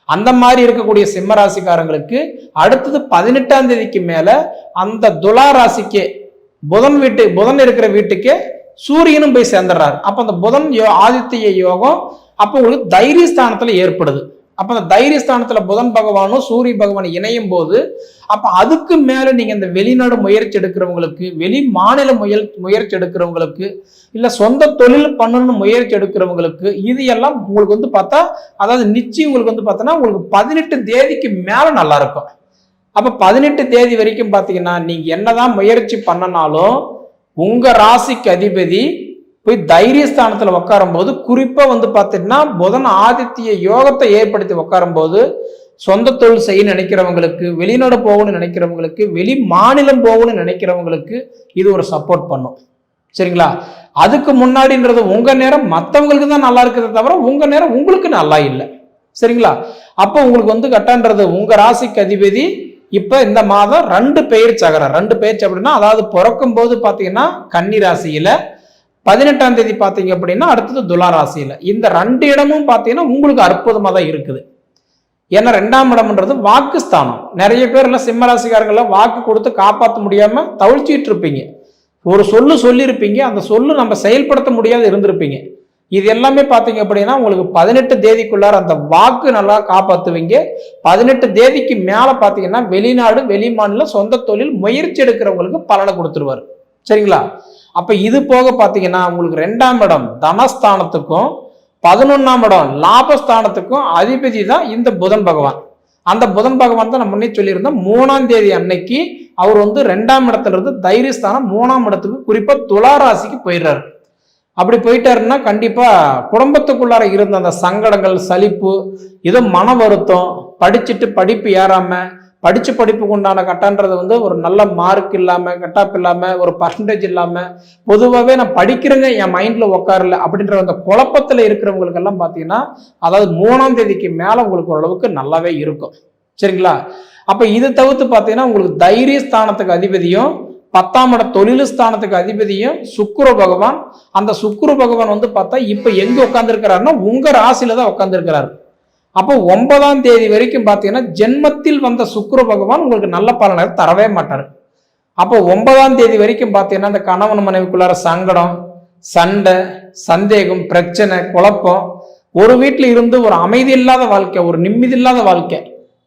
அந்த மாதிரி இருக்கக்கூடிய சிம்ம ராசிக்காரங்களுக்கு அடுத்தது 18ஆம் தேதிக்கு மேல அந்த துலா ராசிக்கே புதன் இருக்கிற வீட்டுக்கே சூரியனும் போய் சேர்ந்துடுறாரு. அப்ப அந்த புதன் ஆதித்ய யோகம் அப்போ உங்களுக்கு தைரியஸ்தானத்துல ஏற்படுது. அப்ப அந்த தைரியஸ்தானத்துல புதன் பகவானும் சூரிய பகவான் இணையும் போது அப்ப அதுக்கு மேல நீங்க இந்த வெளிநாடு முயற்சி எடுக்கிறவங்களுக்கு, வெளி மாநில முயற்சி எடுக்கிறவங்களுக்கு, இல்ல சொந்த தொழில் பண்ணணும்னு முயற்சி எடுக்கிறவங்களுக்கு இது எல்லாம் உங்களுக்கு வந்து பார்த்தா அதாவது நிச்சயம் உங்களுக்கு வந்து பார்த்தோன்னா உங்களுக்கு 18 தேதிக்கு மேல நல்லா இருக்கும். அப்ப 18 தேதி வரைக்கும் பாத்தீங்கன்னா நீங்க என்னதான் முயற்சி பண்ணனாலும் உங்க ராசிக்கு அதிபதி போய் தைரியஸ்தானத்துல உட்காரும் போது குறிப்பா வந்து பார்த்தீங்கன்னா புதன் ஆதித்ய யோகத்தை ஏற்படுத்தி உட்காரும் போது சொந்த தொழில் செய்ய நினைக்கிறவங்களுக்கு, வெளிநாடு போகணும்னு நினைக்கிறவங்களுக்கு, வெளி மாநிலம் போகணும்னு நினைக்கிறவங்களுக்கு இது ஒரு சப்போர்ட் பண்ணும். சரிங்களா? அதுக்கு முன்னாடின்றது உங்க நேரம் மற்றவங்களுக்கு தான் நல்லா இருக்கிறத தவிர உங்க நேரம் உங்களுக்கு நல்லா இல்லை. சரிங்களா? அப்போ உங்களுக்கு வந்து கட்டான்றது உங்க ராசிக்கு அதிபதி இப்ப இந்த மாதம் 2 பெயர்ச்சி ஆகிறார். 2 பெயர்ச்சி அப்படின்னா அதாவது பிறக்கும் போது பாத்தீங்கன்னா கன்னி ராசியில, 18ஆம் தேதி பாத்தீங்க அப்படின்னா அடுத்தது துலா ராசியில. இந்த 2 இடமும் பாத்தீங்கன்னா உங்களுக்கு அற்புதமா தான் இருக்குது. ஏன்னா 2ஆம் இடம்ன்றது வாக்குஸ்தானம். நிறைய பேர் எல்லாம் சிம்ம ராசிக்காரங்களாம் வாக்கு கொடுத்து காப்பாற்ற முடியாம தவிழ்ச்சிட்டு இருப்பீங்க. ஒரு சொல்லியிருப்பீங்க, அந்த நம்ம செயல்படுத்த முடியாத இருந்திருப்பீங்க. இது எல்லாமே பார்த்தீங்க அப்படின்னா உங்களுக்கு 18 தேதிக்குள்ளார அந்த வாக்கு நல்லா காப்பாற்றுவீங்க. 18 தேதிக்கு மேலே பார்த்தீங்கன்னா வெளிநாடு வெளி மாநிலம் சொந்த தொழில் முயற்சி எடுக்கிறவங்களுக்கு பலனை கொடுத்துருவார். சரிங்களா? அப்போ இது போக பார்த்தீங்கன்னா உங்களுக்கு 2ஆம் இடம் தனஸ்தானத்துக்கும் 11ஆம் இடம் லாபஸ்தானத்துக்கும் அதிபதி தான் இந்த புதன் பகவான். அந்த புதன் பகவான் தான் நம்ம முன்னே சொல்லியிருந்தோம் 3ஆம் தேதி அன்னைக்கு அவர் 2ஆம் இடத்துல இருந்து தைரியஸ்தானம் 3ஆம் இடத்துக்கு குறிப்பா துலா ராசிக்கு போயிடுறாரு. அப்படி போயிட்டாருன்னா கண்டிப்பா குடும்பத்துக்குள்ளார இருந்த அந்த சங்கடங்கள், சலிப்பு, ஏதோ மன வருத்தம், படிச்சுட்டு படிப்பு ஏறாம, படிப்புக்கு உண்டான கட்டான்றது ஒரு நல்ல மார்க் இல்லாம, கட்டாப் இல்லாம, ஒரு பர்சன்டேஜ் இல்லாம, பொதுவாகவே நான் படிக்கிறேங்க என் மைண்ட்ல உட்காரல அப்படின்ற அந்த குழப்பத்துல இருக்கிறவங்களுக்கு எல்லாம் பாத்தீங்கன்னா, அதாவது 3ஆம் தேதிக்கு மேல உங்களுக்கு ஓரளவுக்கு நல்லாவே இருக்கும். சரிங்களா? அப்ப இது தவிர்த்து பாத்தீங்கன்னா உங்களுக்கு தைரிய ஸ்தானத்துக்கு அதிபதியும் 10ஆம் இட தொழில் ஸ்தானத்துக்கு அதிபதியும் சுக்கிர பகவான். அந்த சுக்கிர பகவான் பார்த்தா இப்ப எங்க உட்கார்ந்துருக்கிறாருன்னா உங்க ராசியில தான் உட்கார்ந்துருக்கிறாரு. அப்போ 9ஆம் தேதி வரைக்கும் பார்த்தீங்கன்னா ஜென்மத்தில் வந்த சுக்கிர பகவான் உங்களுக்கு நல்ல பலனை தரவே மாட்டார். அப்போ 9ஆம் தேதி வரைக்கும் பார்த்தீங்கன்னா இந்த கணவன் மனைவிக்குள்ளார சங்கடம், சண்டை, சந்தேகம், பிரச்சனை, குழப்பம், ஒரு வீட்டில் இருந்து ஒரு அமைதி இல்லாத வாழ்க்கை, ஒரு நிம்மதி இல்லாத வாழ்க்கை.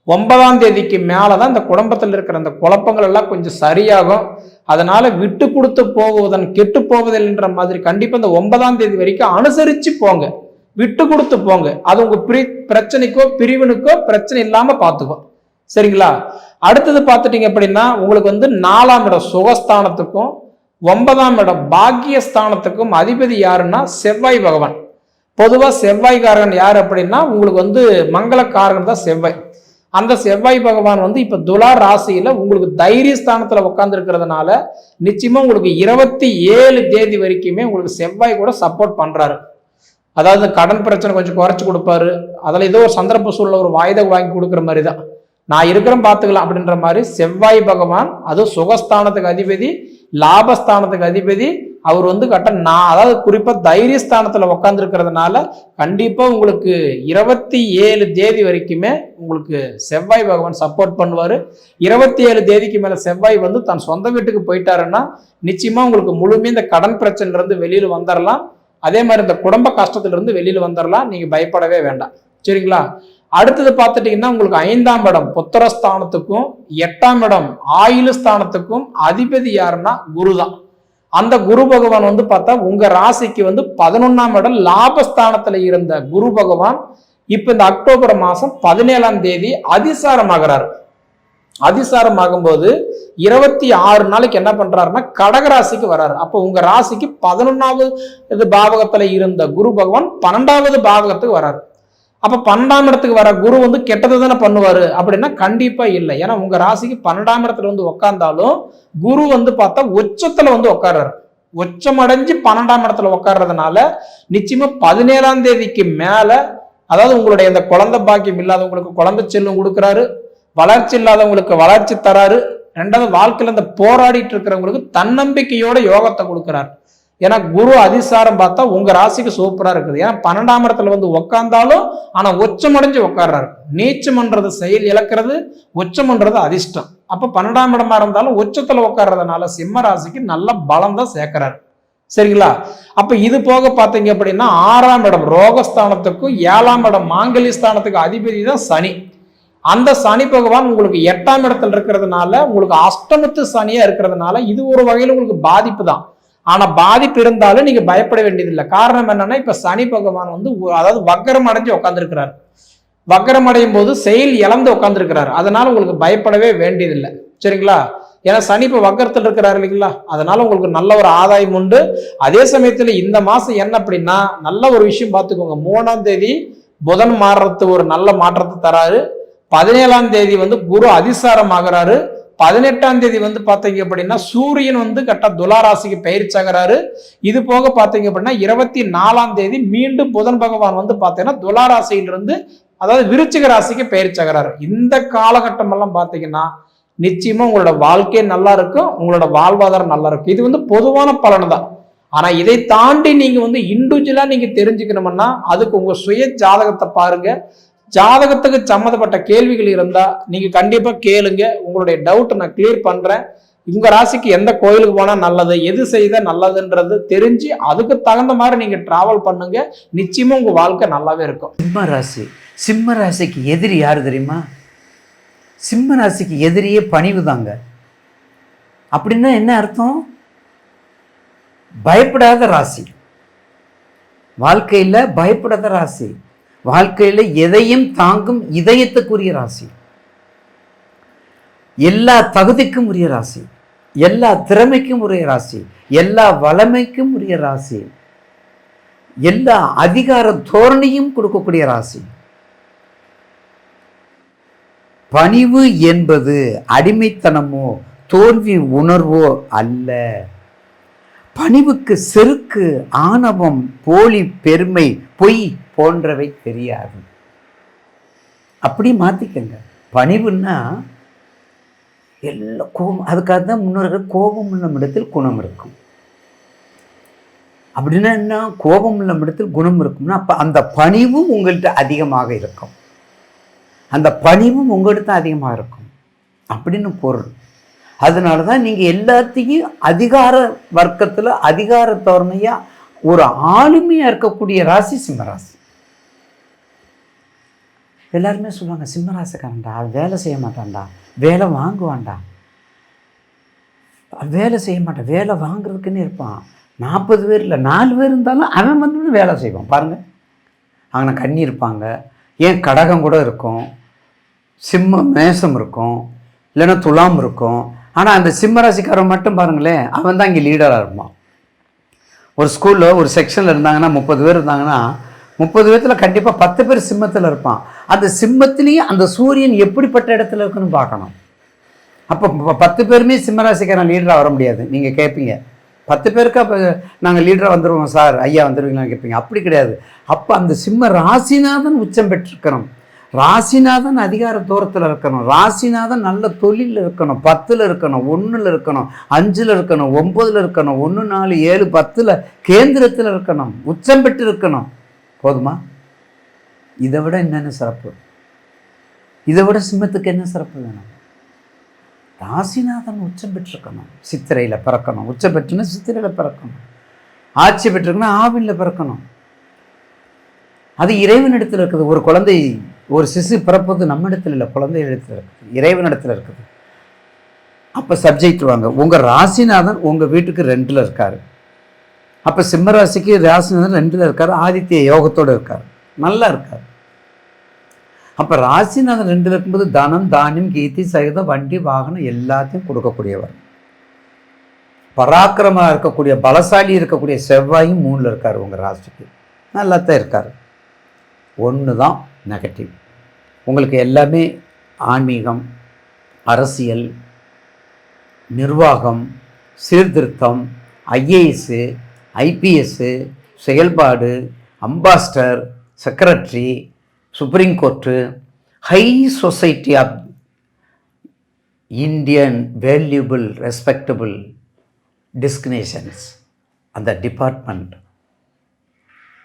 9ஆம் தேதிக்கு மேலதான் இந்த குடும்பத்தில் இருக்கிற அந்த குழப்பங்கள் எல்லாம் கொஞ்சம் சரியாகும். அதனால விட்டு கொடுத்து போவதன் கெட்டு போவதில்லைன்ற மாதிரி கண்டிப்பா இந்த 9ஆம் தேதி வரைக்கும் அனுசரிச்சு போங்க, விட்டு கொடுத்து போங்க. அது உங்க பிரச்சனைக்கோ பிரிவினுக்கோ பிரச்சனை இல்லாம பார்த்துக்கோ. சரிங்களா? அடுத்தது பார்த்துட்டீங்க அப்படின்னா உங்களுக்கு 4ஆம் இடம் சுகஸ்தானத்துக்கும் 9ஆம் இடம் பாக்கியஸ்தானத்துக்கும் அதிபதி யாருன்னா செவ்வாய் பகவான். பொதுவா செவ்வாய்காரன் யார் அப்படின்னா உங்களுக்கு மங்களக்காரன் தான் செவ்வாய். அந்த செவ்வாய் பகவான் இப்ப துலா ராசியில உங்களுக்கு தைரியஸ்தானத்துல உட்கார்ந்து இருக்கிறதுனால நிச்சயமா உங்களுக்கு 27 தேதி வரைக்குமே உங்களுக்கு செவ்வாய் கூட சப்போர்ட் பண்றாரு. அதாவது கடன் பிரச்சனை கொஞ்சம் குறைச்சு கொடுப்பாரு. அதில் ஏதோ ஒரு சந்தர்ப்ப சூழ்நிலை ஒரு வாய்தை வாங்கி கொடுக்குற மாதிரி தான், நான் இருக்கிறேன் பார்த்துக்கலாம் அப்படின்ற மாதிரி செவ்வாய் பகவான், அதுவும் சுகஸ்தானத்துக்கு அதிபதி, லாபஸ்தானத்துக்கு அதிபதி, அவர் அதாவது குறிப்பா தைரியஸ்தானத்துல உட்கார்ந்துருக்கிறதுனால கண்டிப்பா உங்களுக்கு 27 தேதி வரைக்குமே உங்களுக்கு செவ்வாய் பகவான் சப்போர்ட் பண்ணுவாரு. 27 தேதிக்கு மேல செவ்வாய் தன் சொந்த வீட்டுக்கு போயிட்டாருன்னா நிச்சயமா உங்களுக்கு முழுமையாக இந்த கடன் பிரச்சனைல இருந்து வெளியில வந்துடலாம். அதே மாதிரி இந்த குடும்ப கஷ்டத்துல இருந்து வெளியில வந்துடலாம். நீங்க பயப்படவே வேண்டாம். சரிங்களா? அடுத்தது பார்த்துட்டீங்கன்னா உங்களுக்கு 5ஆம் இடம் புத்திரஸ்தானத்துக்கும் 8ஆம் இடம் ஆயுள் ஸ்தானத்துக்கும் அதிபதி யாருன்னா குரு தான். அந்த குரு பகவான் பார்த்தா உங்க ராசிக்கு 11ஆம் இடம் லாபஸ்தானத்துல இருந்த குரு பகவான் இப்ப இந்த அக்டோபர் மாசம் 17ஆம் தேதி அதிசாரமாகிறார். அதிசாரம் ஆகும்போது 26 நாளைக்கு என்ன பண்றாருன்னா கடகராசிக்கு வர்றாரு. அப்போ உங்க ராசிக்கு 11ஆவது பாவகத்துல இருந்த குரு பகவான் 12ஆவது பாவகத்துக்கு வர்றாரு. அப்ப 12ஆம் இடத்துக்கு வர குரு கெட்டது தானே பண்ணுவாரு அப்படின்னா கண்டிப்பா இல்லை. ஏன்னா உங்க ராசிக்கு 12ஆம் இடத்துல உட்கார்ந்தாலும் குரு பார்த்தா உச்சத்துல உட்கார்றாரு. உச்சம் அடைஞ்சு 12ஆம் இடத்துல உட்கார்றதுனால நிச்சயமா 17ஆம் தேதிக்கு மேல, அதாவது உங்களுடைய இந்த குழந்தை பாக்கியம் இல்லாதவங்களுக்கு குழந்தை செல்வம் கொடுக்குறாரு, வளர்ச்சி இல்லாதவங்களுக்கு வளர்ச்சி தராரு. 2வது வாழ்க்கையில இந்த போராடிட்டு இருக்கிறவங்களுக்கு தன்னம்பிக்கையோட யோகத்தை கொடுக்குறாரு. ஏன்னா குரு அதிசாரம் பார்த்தா உங்க ராசிக்கு சூப்பரா இருக்குது. ஏன்னா 12ஆம் இடத்துல உட்கார்ந்தாலும் ஆனா உச்சமடைஞ்சு உட்கார்றாரு. நீச்சம்ன்றது செயல் இழக்கிறது, உச்சம்ன்றது அதிர்ஷ்டம். அப்ப 12ஆம் இடமா இருந்தாலும் உச்சத்துல உட்கார்றதுனால சிம்ம ராசிக்கு நல்ல பலம் தான் சேர்க்கிறாரு. சரிங்களா? அப்ப இது போக பாத்தீங்க அப்படின்னா 6ஆம் இடம் ரோகஸ்தானத்துக்கும் 7ஆம் இடம் மாங்கல்ய ஸ்தானத்துக்கு அதிபதி தான் சனி. அந்த சனி பகவான் உங்களுக்கு 8ஆம் இடத்துல இருக்கிறதுனால உங்களுக்கு அஷ்டமத்து சனியா இருக்கிறதுனால இது ஒரு வகையில் உங்களுக்கு பாதிப்பு தான். ஆனா பாதிப்பு இருந்தாலும் நீங்க பயப்பட வேண்டியதில்லை. காரணம் என்னன்னா இப்ப சனி பகவான் அதாவது வக்கரம் அடைஞ்சு உட்கார்ந்துருக்கிறார். வக்கரம் அடையும் போது செயல் இழந்து உட்கார்ந்துருக்கிறார். அதனால உங்களுக்கு பயப்படவே வேண்டியதில்லை. சரிங்களா? ஏன்னா சனி இப்ப வக்கரத்தில் இருக்கிறாரு இல்லைங்களா? அதனால உங்களுக்கு நல்ல ஒரு ஆதாயம் உண்டு. அதே சமயத்துல இந்த மாசம் என்ன அப்படின்னா நல்ல ஒரு விஷயம் பார்த்துக்கோங்க. 3ஆம் தேதி புதன் மாறுறது ஒரு நல்ல மாற்றத்தை தராரு. 17ஆம் தேதி குரு அதிசாரம் ஆகிறாரு. 18ஆம் தேதி பாத்தீங்க அப்படின்னா சூரியன் கரெக்டா துலாராசிக்கு பயிற்சியாகிறாரு. இது போக பாத்தீங்க அப்படின்னா 24ஆம் தேதி மீண்டும் புதன் பகவான் பாத்தீங்கன்னா துலாராசியிலிருந்து அதாவது விருச்சிக ராசிக்கு பயிற்சியாகிறாரு. இந்த காலகட்டம் எல்லாம் பாத்தீங்கன்னா நிச்சயமா உங்களோட வாழ்க்கை நல்லா இருக்கும், உங்களோட வாழ்வாதாரம் நல்லா இருக்கும். இது பொதுவான பலன் தான். ஆனா இதை தாண்டி நீங்க இண்டிவிஜுவலா நீங்க தெரிஞ்சுக்கணும்னா அதுக்கு உங்க சுய ஜாதகத்தை பாருங்க. ஜாதகத்துக்கு சம்மந்தப்பட்ட கேள்விகள் இருந்தா நீங்க கண்டிப்பா கேளுங்க. உங்களுடைய டவுட் நான் கிளியர் பண்றேன். உங்க ராசிக்கு எந்த கோயிலுக்கு போனா நல்லது, எது செய்த நல்லதுன்றது தெரிஞ்சு அதுக்கு தகுந்த மாதிரி நீங்க டிராவல் பண்ணுங்க. நிச்சயமா உங்க வாழ்க்கை நல்லாவே இருக்கும். சிம்ம ராசிக்கு எதிரி யாரு தெரியுமா? சிம்ம ராசிக்கு எதிரியே பணிவு தாங்க. அப்படின்னா என்ன அர்த்தம்? பயப்படாத ராசி, வாழ்க்கையில் பயப்படாத ராசி, வாழ்க்கையில் எதையும் தாங்கும் இதயத்துக்குரிய ராசி, எல்லா தகுதிக்கும் உரிய ராசி, எல்லா திறமைக்கும் உரிய ராசி, எல்லா வளமைக்கும் உரிய ராசி, எல்லா அதிகார தோரணையும் கொடுக்கக்கூடிய ராசி. பணிவு என்பது அடிமைத்தனமோ தோல்வி உணர்வோ அல்ல. பணிவுக்கு செருக்கு, ஆணவம், போலி பெருமை, பொய் போன்றவை தெரியாது. அப்படி மாத்திக்கங்க. பணிவுன்னா எல்லாம் கோபம். அதுக்காக தான் முன்னோர்கள் கோபம் உள்ள இடத்தில் குணம் இருக்கும். அப்படின்னா என்ன? கோபம் உள்ள இடத்தில் குணம் இருக்கும்னா அப்போ அந்த பணிவும் உங்கள்கிட்ட அதிகமாக இருக்கும். அந்த பணிவும் உங்கள்கிட்ட அதிகமாக இருக்கும் அப்படின்னு பொருள். அதனால தான் நீங்கள் எல்லாத்தையும் அதிகார வர்க்கத்தில் அதிகார தோரணையாக ஒரு ஆளுமையாக இருக்கக்கூடிய ராசி சிம்மராசி. எல்லாருமே சொல்லுவாங்க சிம்மராசிக்காரன்டா வேலை செய்ய மாட்டான்டா, வேலை வாங்குவான்டா. வேலை செய்ய மாட்டான், வேலை வாங்குறதுக்குன்னு இருப்பான். 40 பேர் இல்லை 4 பேர் இருந்தாலும் அவன் வந்து வேலை செய்வான். பாருங்கள், அங்கே கண்ணி இருப்பாங்க, ஏன் கடகம் கூட இருக்கும், சிம்மம் மேசம் இருக்கும், இல்லைன்னா துலாம் இருக்கும். ஆனால் அந்த சிம்மராசிக்காரன் மட்டும் பாருங்களேன், அவன் தான் இங்கே லீடராக இருப்பான். ஒரு ஸ்கூலில் ஒரு செக்ஷனில் இருந்தாங்கன்னா 30 பேர் இருந்தாங்கன்னா 30 பேர்த்தில் கண்டிப்பாக 10 பேர் சிம்மத்தில் இருப்பான். அந்த சிம்மத்திலேயும் அந்த சூரியன் எப்படிப்பட்ட இடத்துல இருக்குன்னு பார்க்கணும். அப்போ 10 பேருமே சிம்மராசிக்காரன் லீடராக வர முடியாது. நீங்கள் கேட்பீங்க 10 பேருக்கு அப்போ நாங்கள் லீடராக வந்துடுவோம் சார், ஐயா வந்துடுவீங்களான்னு கேட்பீங்க. அப்படி கிடையாது. அப்போ அந்த சிம்ம ராசிநாதன் உச்சம் பெற்றிருக்கணும், ராசிநாதன் அதிகார தூரத்தில் இருக்கணும், ராசிநாதன் நல்ல தொழிலில் இருக்கணும், 10ல் இருக்கணும், 1ல் இருக்கணும், 5ல் இருக்கணும், 9ல் இருக்கணும், 1, 4, 7, 10ல் கேந்திரத்தில் இருக்கணும், உச்சம் பெற்று இருக்கணும். போதுமா? இதை விட என்னென்ன சிறப்பு? இதை விட சிம்மத்துக்கு என்ன சிறப்பு வேணும்? ராசிநாதன் உச்சம் பெற்றிருக்கணும், சித்திரையில் பிறக்கணும். உச்சம் பெற்றுன்னா சித்திரையில் பிறக்கணும், ஆட்சி பெற்றிருக்குன்னா ஆவினில் பிறக்கணும். அது இறைவனிடத்தில் இருக்குது. ஒரு குழந்தை, ஒரு சிசு பிறப்பது நம்ம இடத்துல இல்லை, குழந்தை இடத்துல இருக்குது, இறைவனிடத்தில் இருக்குது. அப்போ சப்ஜெக்ட் வாங்க, உங்கள் ராசிநாதன் உங்கள் வீட்டுக்கு 2ல் இருக்கார். அப்போ சிம்மராசிக்கு ராசிநாதன் 2ல் இருக்கார், ஆதித்ய யோகத்தோடு இருக்கார், நல்லா இருக்கார். அப்போ ராசிநாதன் 2ல் இருக்கும்போது தனம், தானியம், கீர்த்தி, சகிதம், வண்டி, வாகனம் எல்லாத்தையும் கொடுக்கக்கூடியவர். பராக்கிரமாக இருக்கக்கூடிய பலசாலி இருக்கக்கூடிய செவ்வாயும் 3ல் இருக்கார். உங்கள் ராசிக்கு நல்லா தான் இருக்கார். ஒன்று தான் நெகட்டிவ். உங்களுக்கு எல்லாமே ஆன்மீகம், அரசியல், நிர்வாகம், சீர்திருத்தம், ஐஏஎஸ்ஸு, ஐபிஎஸ்ஸு, செயல்பாடு, ambassador, secretary, supreme court, high society of Indian valuable respectable destinations, அந்த டிபார்ட்மெண்ட்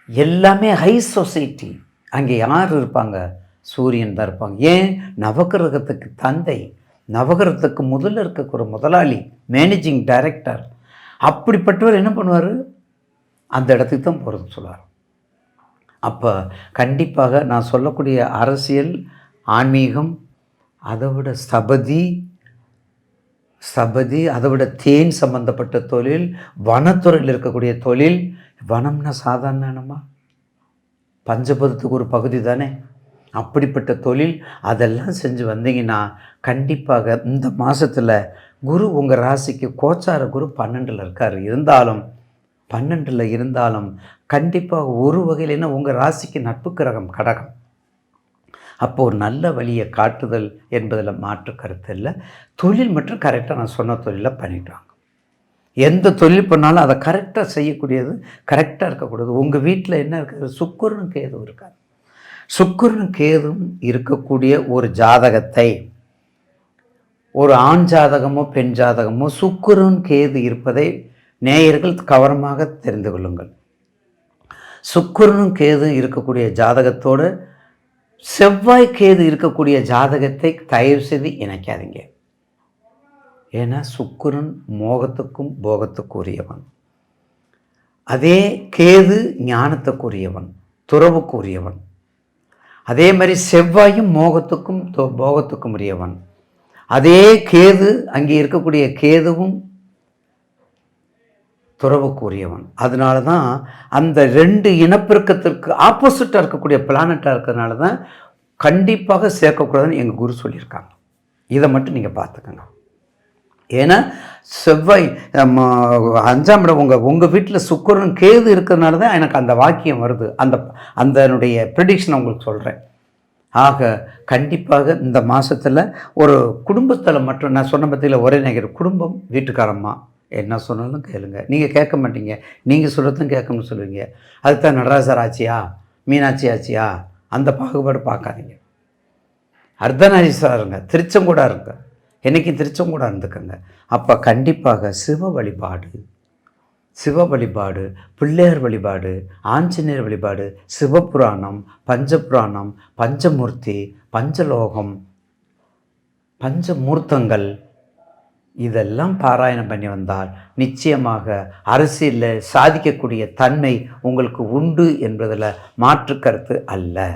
எல்லாமே ஹை சொசைட்டி. அங்கே யார் இருப்பாங்க? சூரியன் தான் இருப்பாங்க. ஏன்? நவகிரகத்துக்கு தந்தை, நவகிரகத்துக்கு முதல்ல இருக்க ஒரு முதலாளி, மேனேஜிங் டைரக்டர். அப்படிப்பட்டவர் என்ன பண்ணுவார்? அந்த இடத்துக்கு தான் போகிறது சொல்லுவார். அப்போ கண்டிப்பாக நான் சொல்லக்கூடிய அரசியல், ஆன்மீகம், அதை விட ஸ்தபதி, அதை விட தேன் சம்பந்தப்பட்ட தொழில், வனத்துறையில் இருக்கக்கூடிய தொழில். வனம்னா சாதாரண என்னமா? பஞ்சபதத்துக்கு ஒரு பகுதி தானே. அப்படிப்பட்ட தொழில் அதெல்லாம் செஞ்சு வந்தீங்கன்னா கண்டிப்பாக இந்த மாதத்தில் குரு உங்கள் ராசிக்கு கோச்சார குரு 12ல் இருக்கார். இருந்தாலும் 12ல் இருந்தாலும் கண்டிப்பாக ஒரு வகையில் என்ன, உங்கள் ராசிக்கு நட்பு கிரகம் கடகம். அப்போ ஒரு நல்ல வழியை காட்டுதல் என்பதில் மாற்று கருத்து இல்லை. தொழில் மட்டும் கரெக்டாக நான் சொன்ன தொழிலை பண்ணிட்டாங்க. எந்த தொழில் பண்ணாலும் அதை கரெக்டாக செய்யக்கூடியது, கரெக்டாக இருக்கக்கூடியது. உங்கள் வீட்டில் என்ன இருக்குது? சுக்கிரனும் கேதுவும் இருக்காது. சுக்கிரனும் கேதுவும் இருக்கக்கூடிய ஒரு ஜாதகத்தை, ஒரு ஆண் ஜாதகமோ பெண் ஜாதகமோ சுக்கிரன் கேது இருப்பதை நேயர்கள் கவனமாக தெரிந்து கொள்ளுங்கள். சுக்கிரனும் கேது இருக்கக்கூடிய ஜாதகத்தோடு செவ்வாய் கேது இருக்கக்கூடிய ஜாதகத்தை தயவு செய்து இணைக்காதீங்க. ஏன்னா சுக்கிரன் மோகத்துக்கும் போகத்துக்குரியவன். அதே கேது ஞானத்துக்குரியவன், துறவுக்குரியவன். அதே மாதிரி செவ்வாயும் மோகத்துக்கும் போகத்துக்கும் உரியவன். அதே கேது, அங்கே இருக்கக்கூடிய கேதுவும் துறவுக்குரியவன். அதனால தான் அந்த 2 இனப்பெருக்கத்திற்கு ஆப்போசிட்டாக இருக்கக்கூடிய பிளானட்டாக இருக்கிறதுனால தான் கண்டிப்பாக சேர்க்கக்கூடாதுன்னு எங்கள் குரு சொல்லியிருக்காங்க. இதை மட்டும் நீங்கள் பார்த்துக்கங்க. ஏன்னா செவ்வாய் 5ஆம் இடம் உங்கள் வீட்டில் சுக்கிரன் கேது இருக்கிறதுனால தான் எனக்கு அந்த வாக்கியம் வருது. அதனுடைய ப்ரெடிக்ஷன் உங்களுக்கு சொல்கிறேன். ஆக கண்டிப்பாக இந்த மாதத்தில் ஒரு குடும்பத்தில் மட்டும், நான் சொன்ன பற்றியில் ஒரே நினைக்கிற குடும்பம், வீட்டுக்காரம்மா என்ன சொன்னாலும் கேளுங்க. நீங்கள் கேட்க மாட்டீங்க, நீங்கள் சொல்கிறதும் கேட்கணும்னு சொல்லுவீங்க. அதுதான் நடராஜர் ஆச்சியா, மீனாட்சி ஆச்சியா, அந்த பாகுபாடு பார்க்காதீங்க. அர்த்தநாரீஸ்வரர் இருங்க, திருச்செங்கோடா இருங்க, என்றைக்கும் திருச்செங்கோடா இருந்துக்கங்க. அப்போ கண்டிப்பாக சிவ வழிபாடு, பிள்ளையார் வழிபாடு, ஆஞ்சநேயர் வழிபாடு, சிவபுராணம், பஞ்சபுராணம், பஞ்சமூர்த்தி, பஞ்சலோகம், பஞ்சமூர்த்தங்கள் இதெல்லாம் பாராயணம் பண்ணி வந்தால் நிச்சயமாக அரசியலில் சாதிக்கக்கூடிய தன்மை உங்களுக்கு உண்டு என்பதில் மாற்று கருத்து அல்ல.